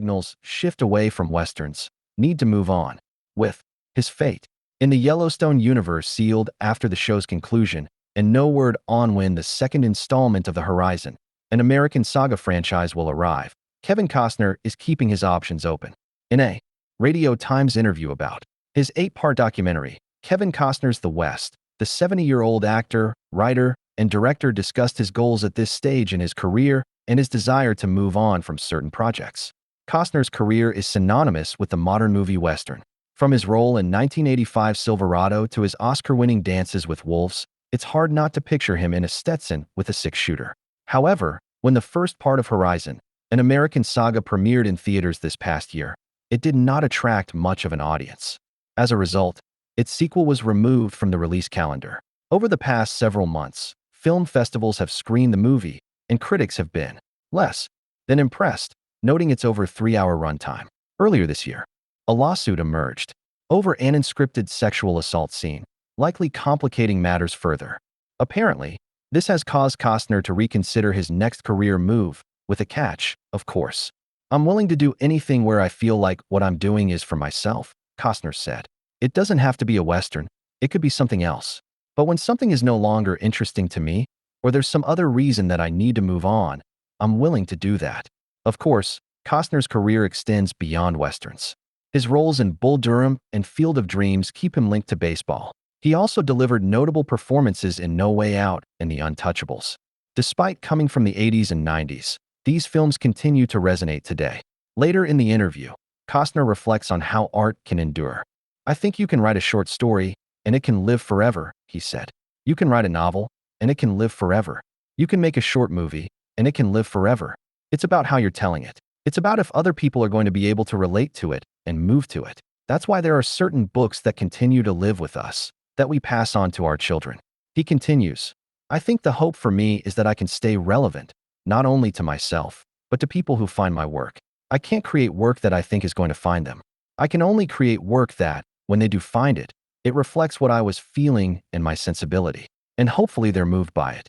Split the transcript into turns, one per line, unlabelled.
signals shift away from Westerns, need to move on. With his fate in the Yellowstone universe sealed after the show's conclusion, and no word on when the second installment of the Horizon, an American Saga franchise will arrive, Kevin Costner is keeping his options open. In a Radio Times interview about his 8-part documentary, Kevin Costner's The West, the 70-year-old actor, writer, and director discussed his goals at this stage in his career and his desire to move on from certain projects. Costner's career is synonymous with the modern movie Western. From his role in 1985 Silverado to his Oscar-winning Dances with Wolves, it's hard not to picture him in a Stetson with a six-shooter. However, when the first part of Horizon, an American Saga, premiered in theaters this past year, it did not attract much of an audience. As a result, its sequel was removed from the release calendar. Over the past several months, film festivals have screened the movie, and critics have been less than impressed, noting its over 3-hour runtime. Earlier this year, a lawsuit emerged over an unscripted sexual assault scene, likely complicating matters further. Apparently, this has caused Costner to reconsider his next career move, with a catch, of course. "I'm willing to do anything where I feel like what I'm doing is for myself," Costner said. "It doesn't have to be a Western, it could be something else. But when something is no longer interesting to me, or there's some other reason that I need to move on, I'm willing to do that." Of course, Costner's career extends beyond Westerns. His roles in Bull Durham and Field of Dreams keep him linked to baseball. He also delivered notable performances in No Way Out and The Untouchables. Despite coming from the 80s and 90s, these films continue to resonate today. Later in the interview, Costner reflects on how art can endure. "I think you can write a short story, and it can live forever," he said. "You can write a novel, and it can live forever. You can make a short movie, and it can live forever. It's about how you're telling it. It's about if other people are going to be able to relate to it and move to it. That's why there are certain books that continue to live with us, that we pass on to our children." He continues, "I think the hope for me is that I can stay relevant, not only to myself, but to people who find my work. I can't create work that I think is going to find them. I can only create work that, when they do find it, it reflects what I was feeling and my sensibility. And hopefully they're moved by it."